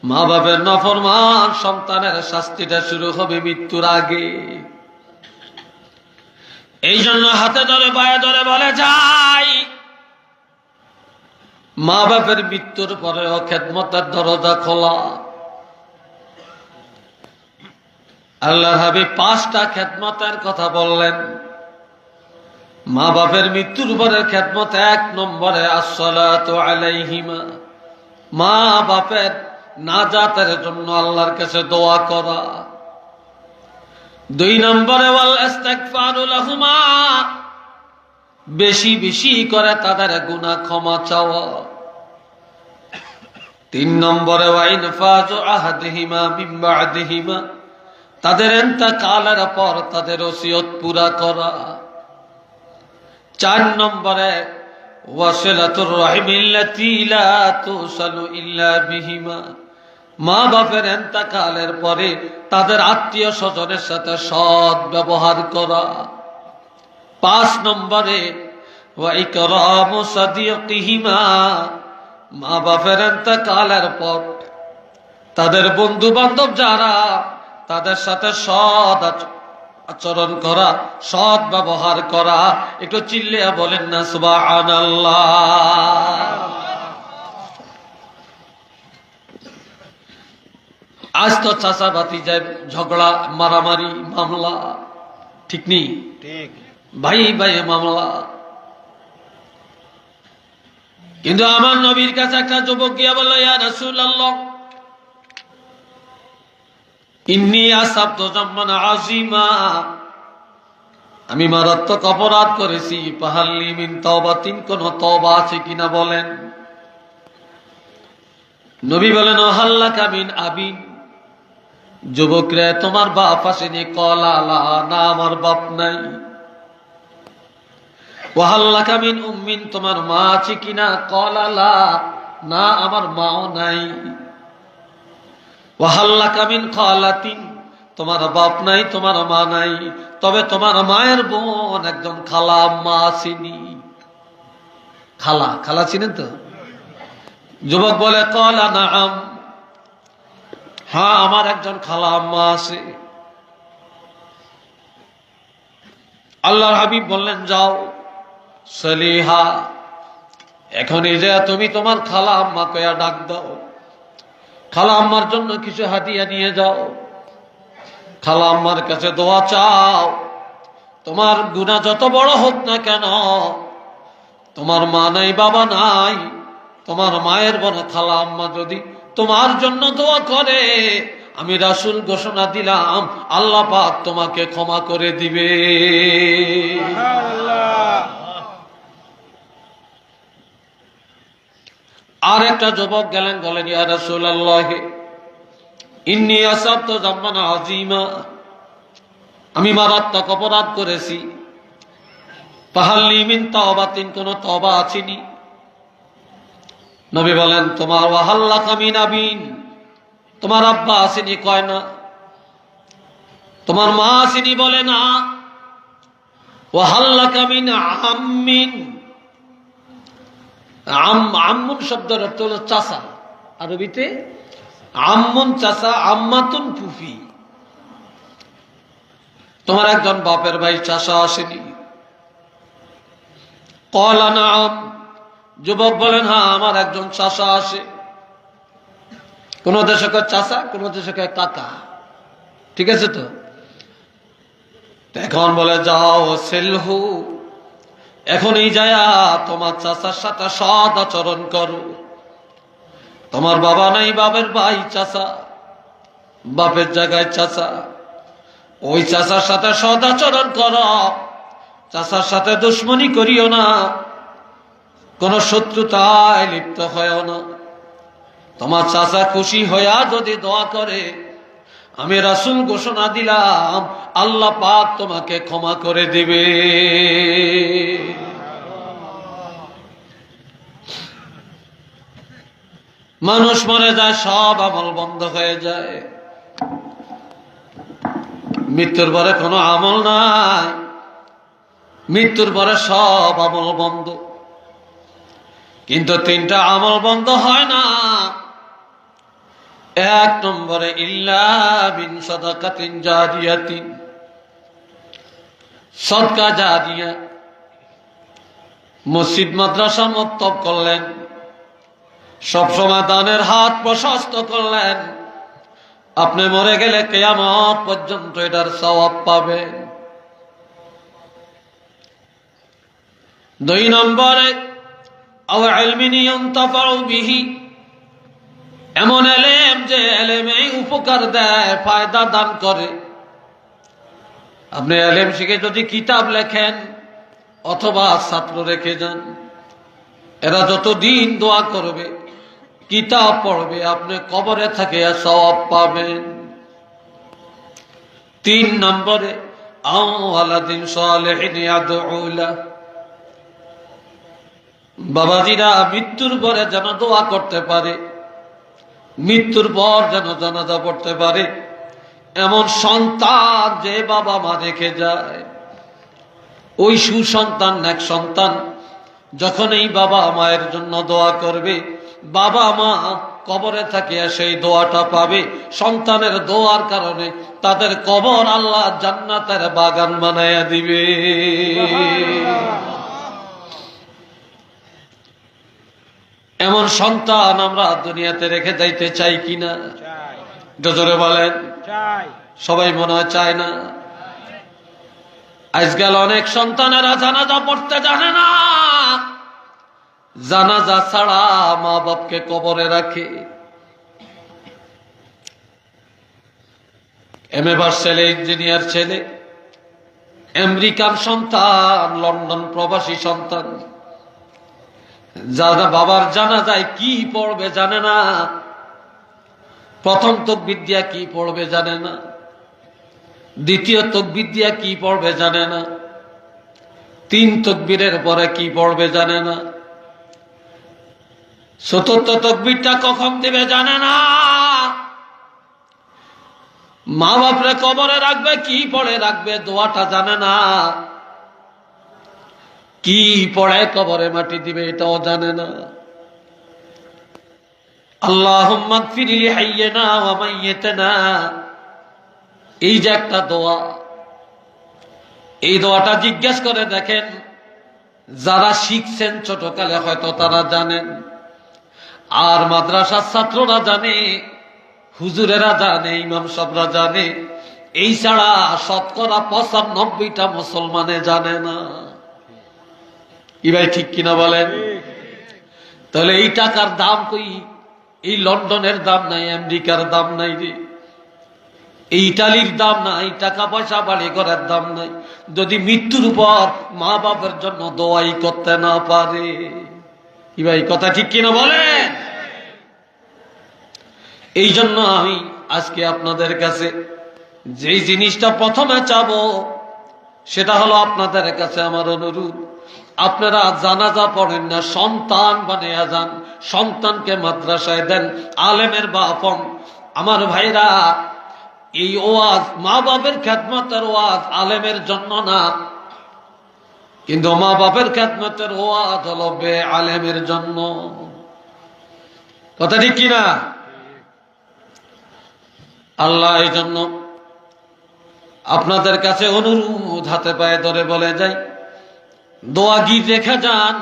S1: মা বাপের নাফরমান সন্তানের শাস্তিটা শুরু হবে মৃত্যুর আগে। এই জন্য হাতে ধরে পায়ে ধরে বলে যাই, মা বাপের মৃত্যুর পরেও খেদমতের দরজা খোলা। আল্লাহর হাবিব 5টা খেদমতের কথা বললেন। মা বাপের মৃত্যুর পরে খেদমত 1 নম্বরে আসসালাতু আলাইহিমা, মা বাপের নাজাতের জন্য আল্লাহর কাছে দোয়া করা। 2 নম্বরে ওয়াল ইস্তিগফারু লাহুমা, বেশি বেশি করে তাদের গুনাহ ক্ষমা চাওয়া। 3 নম্বরে ওয়া ইনফাজু আহদিহিমা মিন বা'দিহিমা, তাদের ইন্তেকালের পর তাদের ওসিয়ত পুরা করা। 4 নম্বরে ওয়াসিলাতুর রাহিমিল্লাতী লা তুসালু ইল্লা বিহিমা, মা বাপের ইন্তেকালের পরে তাদের আত্মীয় স্বজনের সাথে সৎ ব্যবহার করা। 5 নম্বরে ওয়া ইকরামু সাদিকিহিমা, মা বাপের ইন্তেকালের পর তাদের বন্ধু বান্ধব যারা তাদের সাথে সৎ আচরণ করা, সৎ ব্যবহার করা। একটু চিল্লিয়া বলেন না সুবহানাল্লাহ। আজ তো চাচা ভাতিজার ঝগড়া, মারামারি, মামলা, ঠিক নেই? ঠিক। ভাই ভাই মামলা। কিন্তু আমার নবীর কাছে একটা যুবক গিয়া বলল, ইয়া রাসূলুল্লাহ, ইন্নী আসাবতু যামমান আযীমা, আমি মারাত্মক অপরাধ করেছি, ফাহাল্লি মিন তাওবাতিন, কোন তওবা আছে কিনা বলেন। নবী বলেন, হাল্লাকা মিন আবিন, যুবকরে তোমার বাপ আসেনি? ক্বালা লা, না আমার বাপ নাই। ওয়াহাল্লাকা মিন উম্মিন, তোমার মা আছে কিনা? ক্বালা লা, না আমার মাও নাই। ওয়াহাল্লাকা মিন খালাতিন, তোমার বাপ নাই, তোমার মা নাই, তবে তোমার মায়ের বোন একজন খালা আম্মা আসেনি। খালা, খালা চিনেন তো? যুবক বলে, ক্বালা নাআম, হ্যাঁ আমার একজন খালা আম্মা আছে। আল্লাহর হাবিব বললেন, যাও সলিহা, এখনই যে তুমি তোমার খালা আম্মা কয়া ডাক দাও, খালা আম্মার জন্য কিছু হাদিয়া নিয়ে যাও, খালা আম্মার কাছে দোয়া চাও। তোমার গুনাহ যত বড় হোক না কেন, তোমার মা নাই, বাবা নাই, তোমার মায়ের বোন খালা আম্মা যদি তোমার জন্য দোয়া করে, আমি রাসূল ঘোষণা দিলাম আল্লাহ পাক তোমাকে ক্ষমা করে দিবে। আর একটা যুবক গেলেন, বলেন, ইয়া রাসূলুল্লাহ, ইন্নী আসাবতু যামমান আযীমা, আমি মারাত্মক অপরাধ করেছি, ফাহাল্লি মিন তাওবাতিন, কোন তওবা আছেনি? নবী বলেন, তোমার ওয়াহাল্লাকা মিন আবিন, তোমার আব্বা আসেনি? কয় না। তোমার মা আসেনি? বলে না। ওয়াহাল্লাকা মিন আম্মিন, আম্মুন শব্দের অর্থ হলো চাচা, আরবিতে আম্মুন চাচা, আম্মাতুন ফুফি। তোমার একজন বাপের ভাই চাচা আসেনি? ক্বালা নাআম, যুবক বলেন, হ্যাঁ আমার একজন চাচা আসে। কোন দেশে কয় চাচা, কোন দেশে কয় কাকা, ঠিক আছে তো? এখন বলে, যাও সেলহু, এখনই যায়া তোমার চাচার সাথে সৎ আচরণ করো। তোমার বাবা নাই, বাপের ভাই চাচা, বাপের জায়গায় চাচা, ওই চাচার সাথে সৎ আচরণ করো। চাচার সাথে দুশ্মনী করিও না, কোন শত্রুতায় লিপ্ত হয়েও না। তোমার চাচা খুশি হইয়া যদি দোয়া করে, আমি রাসূল ঘোষণা দিলাম আল্লাহ পাক তোমাকে ক্ষমা করে দিবে। মানুষ মরে যায়, সব আমল বন্ধ হয়ে যায়, মৃত্যুর পরে কোনো আমল নাই, মৃত্যুর পরে সব আমল বন্ধ। কিন্তু 3টা আমল বন্ধ হয় না। 1 নম্বরে ইল্লা মিন সাদাকাতিন জারিয়াতিন, সদকা জারিয়া, মসজিদ মাদ্রাসা মক্তব করলেন, সবসময় দানের হাত প্রশস্ত করলেন। আপনি মরে গেলে কিয়ামত পর্যন্ত এটার সওয়াব পাবেন। 2 নম্বরে আও ইলমিন ইউনতাফাউ বিহি, এমন এলেম যে এলেমে উপকার দেয়, ফায়দা দান করে। আপনি এলেম শিখে যদি কিতাব লেখেন অথবা ছাত্র রেখে যান, এরা যতদিন দোয়া করবে, কিতাব পড়বে, আপনি কবরে থেকে সওয়াব পাবেন। 3 নম্বরে আও ওয়ালাদিন সালিহিন ইয়াদউ লাহ, বাবাজিরা মৃত্যুর পরে যেন দোয়া করতে পারে, মৃত্যুর পর যেন জানাজা পড়তে পারে, এমন সন্তান যে বাবা মা রেখে যায়। ওই সুসন্তান নেক সন্তান যখন এই বাবা মায়ের জন্য দোয়া করবে, বাবা মা কবরে থাকিয়া সেই দোয়াটা পাবে। সন্তানের দোয়ার কারণে তাদের কবর আল্লাহ জান্নাতের বাগান বানাইয়া দিবে। এমন সন্তান আমরা দুনিয়াতে রেখে যাইতে চাই কিনা? জোরে বলেন। সবাই মনে হয় চায় না। আজকাল অনেক সন্তানেরা জানাজা পড়তে জানে না, জানাজা ছাড়া মা বাপকে কবরে রাখে। এমএ পাস ছেলে, ইঞ্জিনিয়ার ছেলে, আমেরিকান সন্তান, লন্ডন প্রবাসী সন্তান, যারা বাবার জানাজায় কি পড়বে জানে না। প্রথম তাকবীর দিয়া কি পড়বে জানে না, দ্বিতীয় তাকবীর দিয়া কি পড়বে জানে না, 3 তাকবীরের পরে কি পড়বে জানে না, চতুর্থ তাকবীরটা কখন দেবে জানে না। মা বাপরে কবরে রাখবে, কি পড়ে রাখবে দোয়াটা জানে না, কি পড়ে কবরে মাটি দিবে এটাও জানে না। আল্লাহুম্মা গফির লি হাইয়িনা ওয়া মাইয়িতিনা, এই যে একটা দোয়া, এই দোয়াটা জিজ্ঞেস করে দেখেন, যারা শিখছেন ছোটকালে হয়তো তারা জানেন, আর মাদ্রাসার ছাত্ররা জানে, হুজুরেরা জানে, ইমাম সাহেবরা জানে, এই ছাড়া শতকরা 95টা মুসলমানে জানে না। কি ভাই ঠিক কিনা বলেন? তাহলে এই টাকার দাম কই? এই লন্ডনের দাম নাই, আমেরিকার দাম নাই রে, এই ইটালির দাম নাই, টাকা পয়সা বাড়ি করার দাম নাই, যদি মৃত্যুর পর মা বাবার জন্য দোয়াই করতে না পারে। কি ভাই কথা ঠিক কিনা বলেন? এই জন্য আমি আজকে আপনাদের কাছে যেই জিনিসটা প্রথমে চাবো সেটা হলো, আপনাদের কাছে আমার অনুরোধ, আপনারা জানাজা পড়েন না, সন্তান বানিয়ে যান, সন্তানকে মাদ্রাসায় দেন, আলেমের বাপ হন। আমার ভাইরা, এই ওয়াজ মা বাপের খেদমতের ওয়াজ, আলেমের জন্য না, কিন্তু মা বাপের খেদমতের ওয়াজ হলো বে আলেমের জন্য। কথা ঠিক কিনা? আল্লাহ এই জন্য আপনাদের কাছে অনুরোধ হাতে পায়ে ধরে বলে যাই, দোয়া গীত রেখে যান।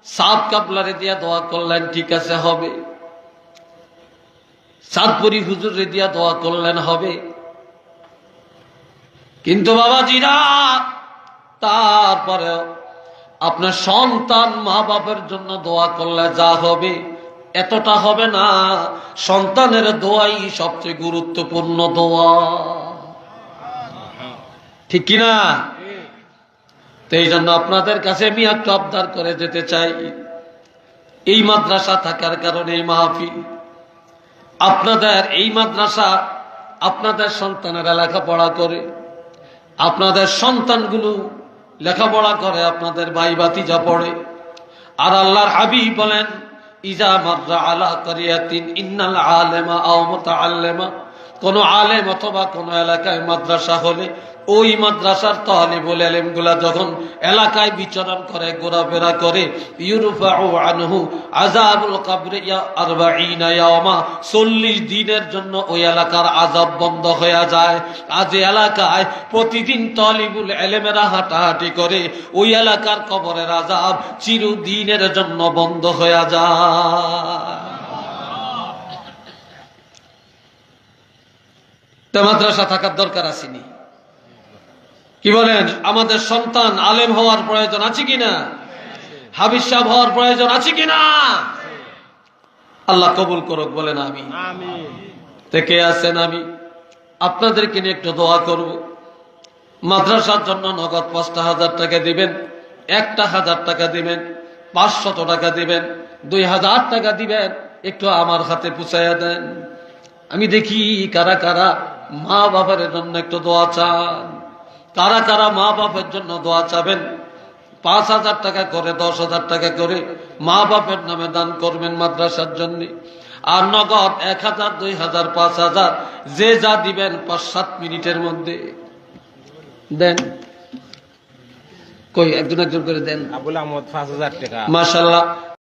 S1: সাত কাবলারে দিয়া দোয়া করলেন, ঠিক আছে, হবে। সাতপুরি হুজুরে দিয়া দোয়া করলেন, হবে। কিন্তু বাবাজিরা, তারপরে আপনার সন্তান মা বাবার জন্য দোয়া করলে যা হবে এতটা হবে না। সন্তানের দোয়াই সবচেয়ে গুরুত্বপূর্ণ দোয়া, ঠিক কিনা? তো এই জন্য আপনাদের কাছে আমি একটু আবদার করে যেতে চাই, এই মাদ্রাসা থাকার কারণে এই মাহফিল, আপনাদের এই মাদ্রাসা, আপনাদের সন্তানেরা লেখাপড়া করে, আপনাদের সন্তানগুলো লেখাপড়া করে, আপনাদের ভাই ভাতিজা পড়ে। আর আল্লাহর হাবিব বলেন, ইজা মাররা আলা কারিয়াতিন ইন্নাল আলেমা আও মুতাআল্লিমা, কোন আলেম অথবা কোন এলাকায় মাদ্রাসা হলে ওই মাদ্রাসার তালিবুল ইলম গুলা যখন এলাকায় বিচরণ করে, ঘোরাফেরা করে, ইউরফাউ আনহু আযাবুল কবরি 40 ইয়াওমা, 40 দিনের জন্য ওই এলাকার আযাব বন্ধ হয়ে যায়। আজ এলাকায় প্রতিদিন তালিবুল ইলমেরা হাঁটাহাঁটি করে, ওই এলাকার কবরের আযাব চিরদিনের জন্য বন্ধ হয়ে যায়। তা মাদ্রাসা থাকার দরকার আসেনি? কি বলেন? আমাদের সন্তান আলেম হওয়ার প্রয়োজন আছে কিনা? হাফিজ সাহেব হওয়ার প্রয়োজন আছে কিনা? আল্লাহ কবুল করুক, বলেন আমিন। থেকে আছেন, আমি আপনাদেরকে নিয়ে একটু দোয়া করব। মাদ্রাসার জন্য নগদ 5,000 টাকা দিবেন, 1,000 টাকা দিবেন, 500 টাকা দিবেন, 2,000 টাকা দিবেন, একটু আমার হাতে পুছাইয়া দেন। আমি দেখি কারা কারা মা বাবার জন্য একটু দোয়া চান, কারা কারা মা বাবার জন্য দোয়া চাবেন। 5,000 টাকা করে, 10,000 টাকা করে মা বাপের নামে দান করবেন মাদ্রাসার জন্য। আর নগদ 1,000, 2,000, 5,000 যে যা দিবেন 5-7 মিনিটের মধ্যে দেন। কই একজন একজন করে দেন।
S2: আবুল আহমদ 5,000 টাকা।
S1: মাশাআল্লাহ,